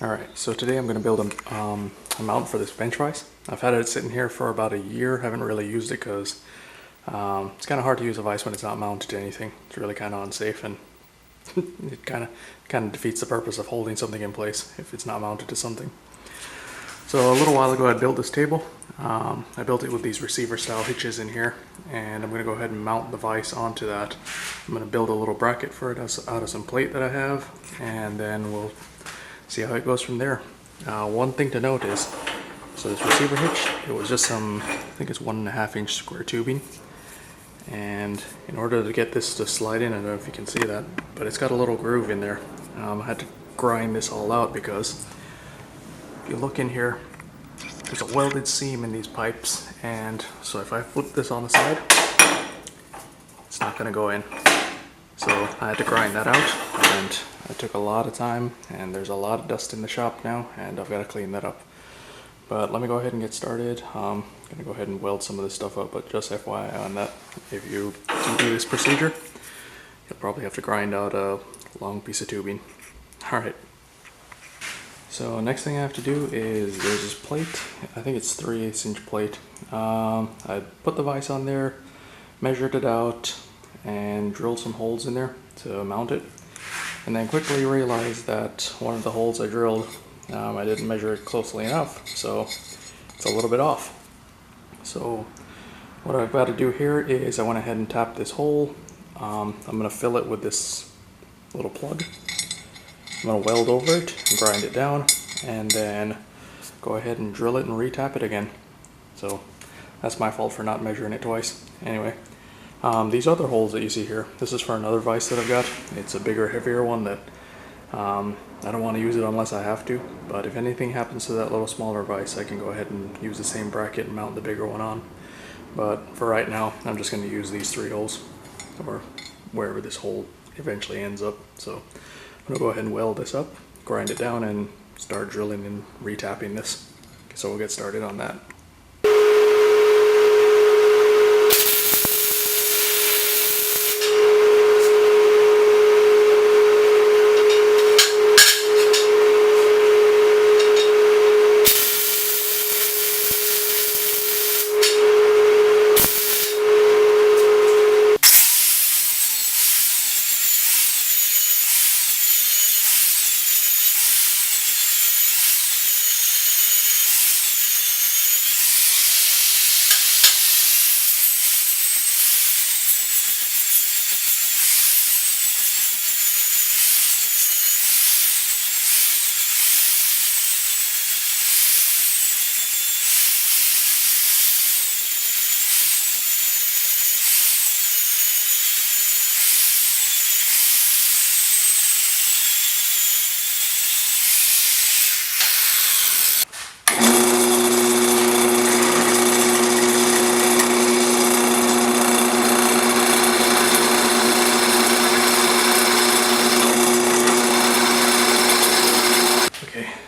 Alright, so today I'm going to build a mount for this bench vise. I've had it sitting here for about a year, haven't really used it because it's kind of hard to use a vise when it's not mounted to anything. It's really kind of unsafe, and it kind of defeats the purpose of holding something in place if it's not mounted to something. So a little while ago I built this table. I built it with these receiver style hitches in here, and I'm going to go ahead and mount the vise onto that. I'm going to build a little bracket for it out of some plate that I have, and then we'll see how it goes from there. One thing to note is, so this receiver hitch, it was just some, I think it's 1.5 inch square tubing, and in order to get this to slide in, I don't know if you can see that, but it's got a little groove in there. I had to grind this all out because if you look in here, there's a welded seam in these pipes, and so if I flip this on the side, it's not going to go in. So I had to grind that out, and it took a lot of time, and there's a lot of dust in the shop now, and I've got to clean that up. But let me go ahead and get started. I'm going to go ahead and weld some of this stuff up, but just FYI on that, if you do this procedure, you'll probably have to grind out a long piece of tubing. Alright, so next thing I have to do is there's this plate. I think it's 3/8 inch plate. I put the vise on there, measured it out, and drilled some holes in there to mount it, and then quickly realized that one of the holes I drilled, I didn't measure it closely enough, so it's a little bit off. So what I've got to do here is I went ahead and tapped this hole. I'm going to fill it with this little plug. I'm going to weld over it and grind it down, and then go ahead and drill it and re-tap it again. So that's my fault for not measuring it twice. Anyway, these other holes that you see here, this is for another vise that I've got. It's a bigger, heavier one that I don't want to use it unless I have to, but if anything happens to that little smaller vise, I can go ahead and use the same bracket and mount the bigger one on. But for right now, I'm just going to use these 3 holes, or wherever this hole eventually ends up. So I'm going to go ahead and weld this up, grind it down, and start drilling and re-tapping this. So we'll get started on that.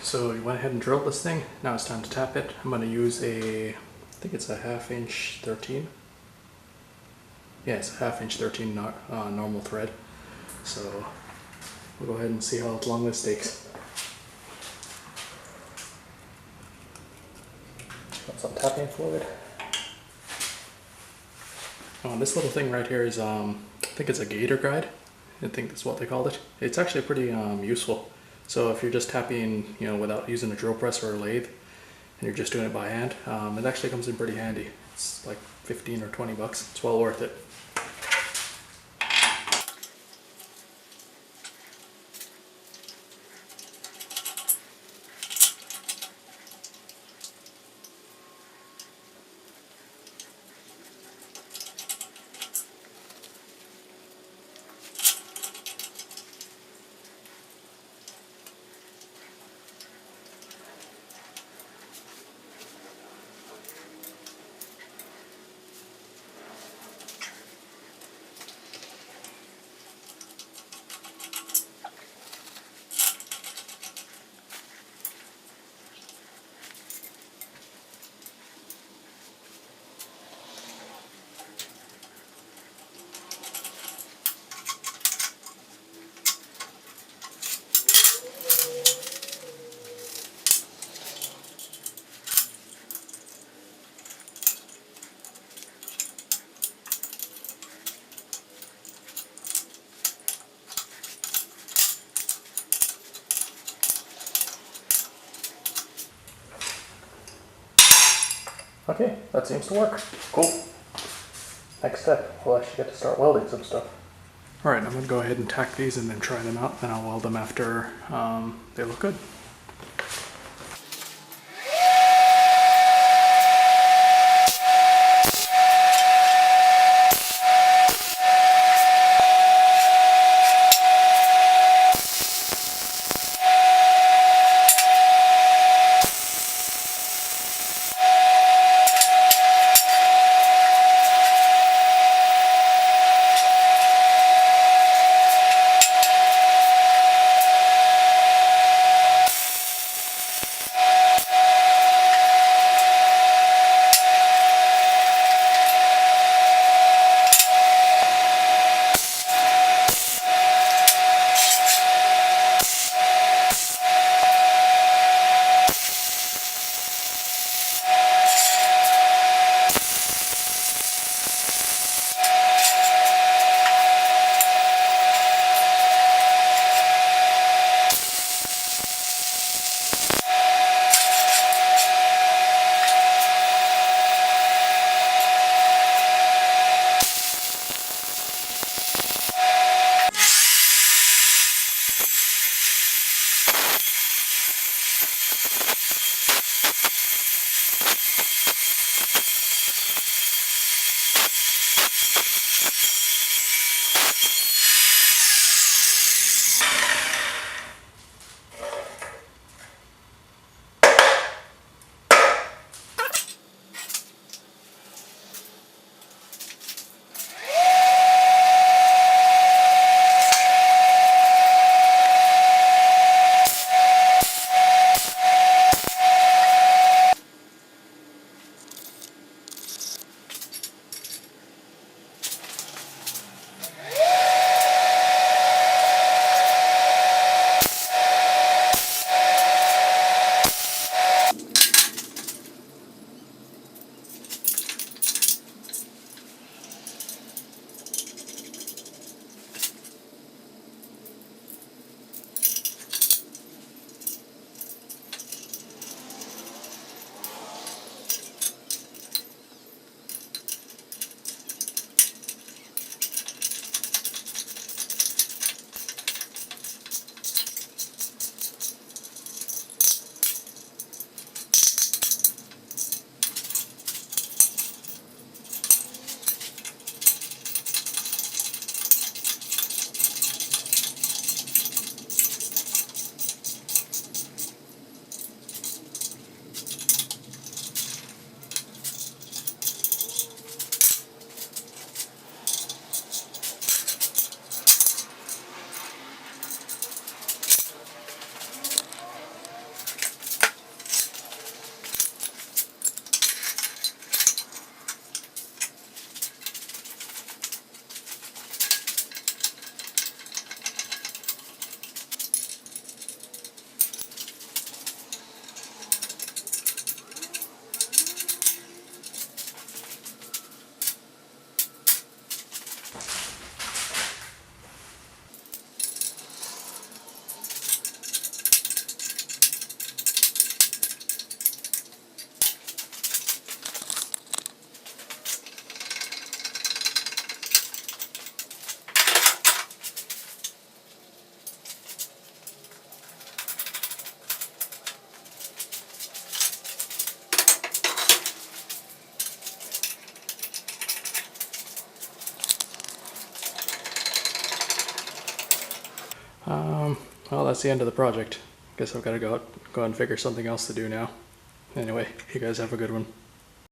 So you went ahead and drilled this thing. Now it's time to tap it. I'm going to use I think it's a 1/2 inch 13. Yeah, it's a 1/2 inch 13 normal thread. So we'll go ahead and see how long this takes. Got some tapping fluid. This little thing right here is, I think it's a gator guide. I think that's what they called it. It's actually pretty useful. So if you're just tapping, without using a drill press or a lathe, and you're just doing it by hand, it actually comes in pretty handy. It's like 15 or 20 bucks. It's well worth it. Okay, that seems to work. Cool. Next step, we'll actually get to start welding some stuff. Alright, I'm going to go ahead and tack these and then try them out, then I'll weld them after they look good. Well, that's the end of the project. Guess I've got to go and figure something else to do now. Anyway, you guys have a good one.